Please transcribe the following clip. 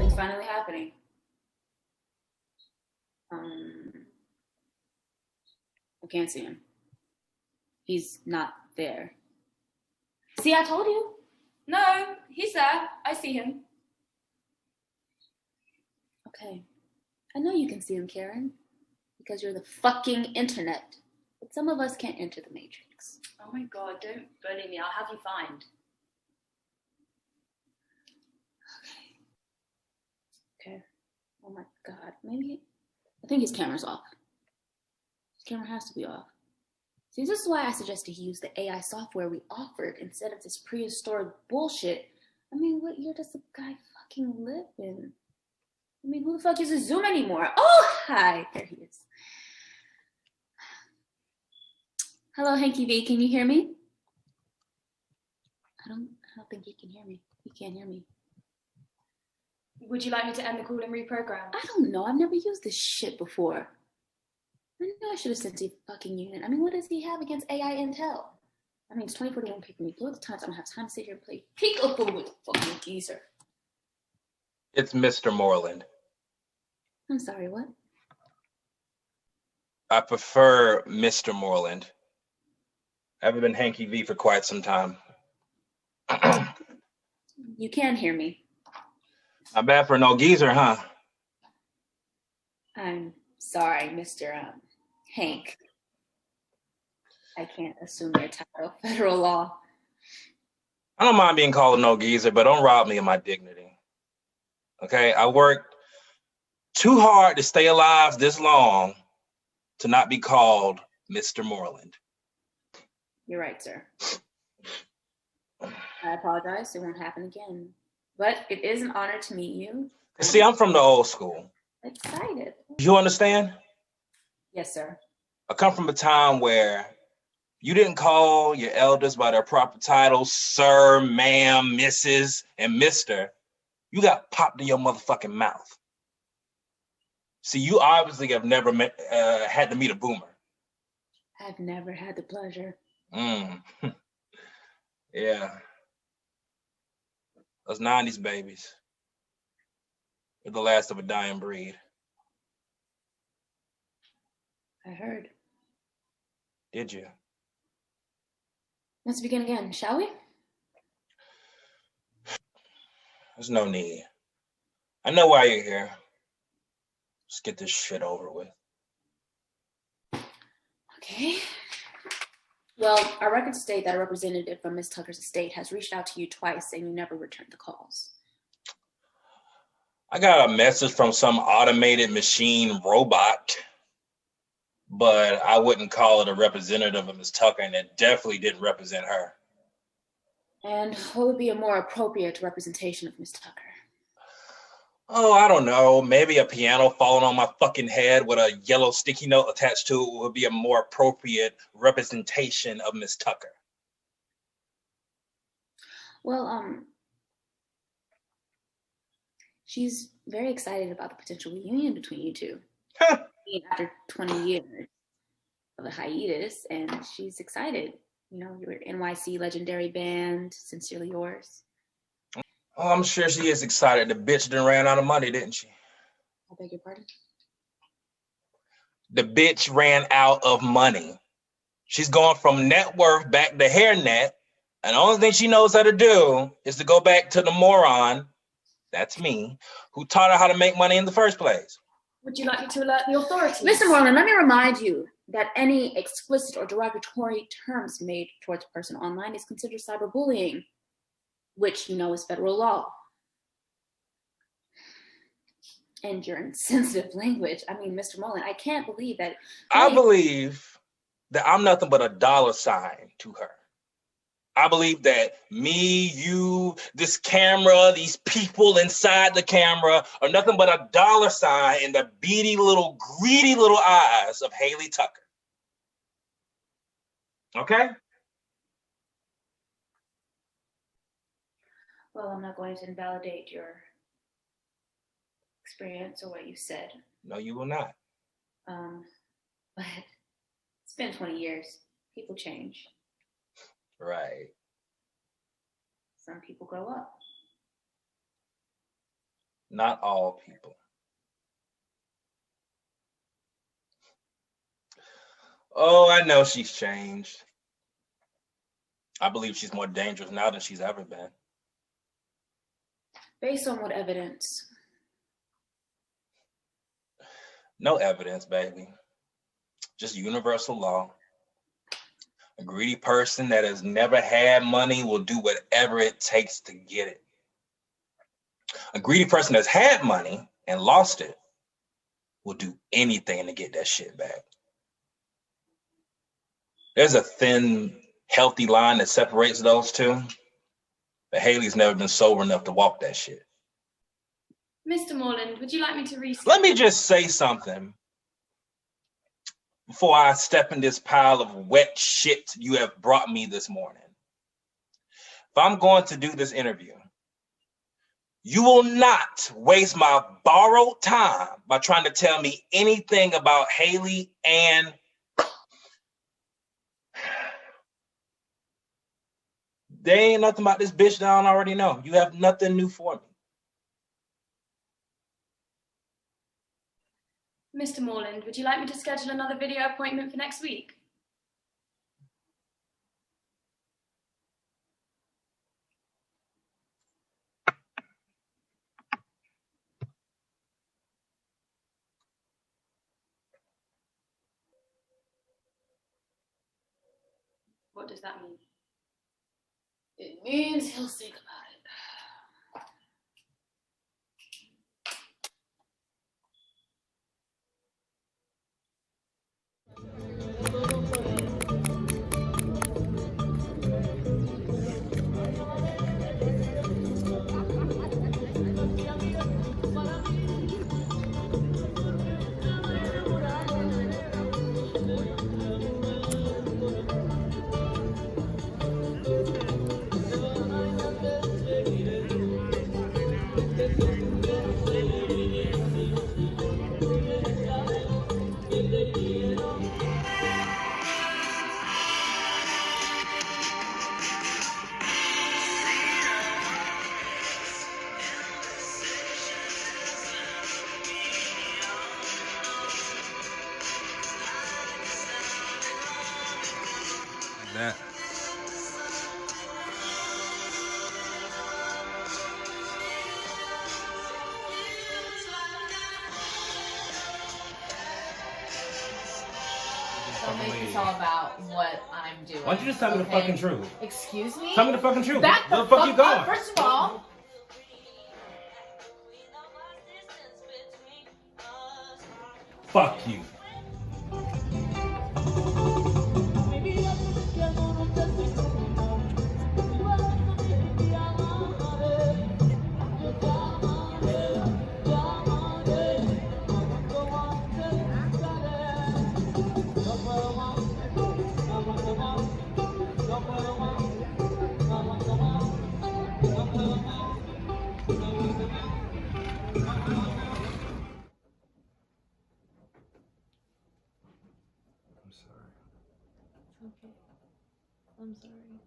It's finally happening. I can't see him. He's not there. See, I told you. No, he's there. I see him. Okay. I know you can see him, Karen. Because you're the fucking internet. But some of us can't enter the Matrix. Oh my god, don't bully me. I'll have you fined. Okay. Oh my god. Maybe... I think his camera's off. His camera has to be off. See, this is why I suggested he use the AI software we offered instead of this prehistoric bullshit. I mean, what year does the guy fucking live in? I mean, who the fuck uses Zoom anymore? Oh, hi. There he is. Hello, Hanky V. Can you hear me? I don't think he can hear me. He can't hear me. Would you like me to end the call and reprogram? I don't know. I've never used this shit before. I know I should have sent a fucking unit. I mean, what does he have against AI intel? I mean, it's 2041 picking me. Look at the times I don't have time to sit here and play peekaboo with the fucking geezer. It's Mr. Moreland. I'm sorry, what? I prefer Mr. Moreland. I haven't been Hanky V for quite some time. You can hear me. Not bad for no geezer, huh? I'm sorry, Mr. Hank. I can't assume your title. Federal law. I don't mind being called no geezer, but don't rob me of my dignity. Okay, I worked too hard to stay alive this long to not be called Mr. Moreland. You're right, sir. I apologize. It won't happen again. But it is an honor to meet you. See, I'm from the old school. Excited. You understand? Yes, sir. I come from a time where you didn't call your elders by their proper titles, sir, ma'am, Mrs., and mister. You got popped in your motherfucking mouth. See, you obviously have never had to meet a boomer. I've never had the pleasure. Yeah. Those 90s babies. They're the last of a dying breed. I heard. Did you? Let's begin again, shall we? There's no need. I know why you're here. Let's get this shit over with. Okay. Well, our records state that a representative from Miss Tucker's estate has reached out to you twice and you never returned the calls. I got a message from some automated machine robot, but I wouldn't call it a representative of Miss Tucker, and it definitely didn't represent her. And what would be a more appropriate representation of Miss Tucker? Oh, I don't know. Maybe a piano falling on my fucking head with a yellow sticky note attached to it would be a more appropriate representation of Miss Tucker. Well, she's very excited about the potential reunion between you two. After 20 years of a hiatus, and she's excited. You know, your NYC legendary band, Sincerely Yours. Oh, I'm sure she is excited. The bitch done ran out of money, didn't she? I beg your pardon? The bitch ran out of money. She's going from net worth back to hairnet, and the only thing she knows how to do is to go back to the moron, that's me, who taught her how to make money in the first place. Would you like me to alert the authorities? Mr. Moreland, let me remind you that any explicit or derogatory terms made towards a person online is considered cyberbullying, which you know is federal law. And your insensitive language. I mean, Mr. Moreland, I can't believe that. I believe that I'm nothing but a dollar sign to her. I believe that me, you, this camera, these people inside the camera are nothing but a dollar sign in the beady little, greedy little eyes of Hakeytuktuk. Okay? Well, I'm not going to invalidate your experience or what you said. No, you will not. But it's been 20 years. People change. Right. Some people grow up. Not all people. Oh, I know she's changed. I believe she's more dangerous now than she's ever been. Based on what evidence? No evidence, baby. Just universal law. A greedy person that has never had money will do whatever it takes to get it. A greedy person that's had money and lost it will do anything to get that shit back. There's a thin, healthy line that separates those two, but Haley's never been sober enough to walk that shit. Mr. Moreland, would you like me to reschedule? Let me just say something before I step in this pile of wet shit you have brought me this morning. If I'm going to do this interview, you will not waste my borrowed time by trying to tell me anything about Haley and there ain't nothing about this bitch that I don't already know. You have nothing new for me. Mr. Moreland, would you like me to schedule another video appointment for next week? What does that mean? It means he'll think about it. That. Don't fucking make leave. this all about what I'm doing. Why don't you just tell me the fucking truth? Excuse me? Tell me the fucking truth. Back Where the the fuck you up. going? First of all, Fuck you. I'm sorry. okay. I'm sorry.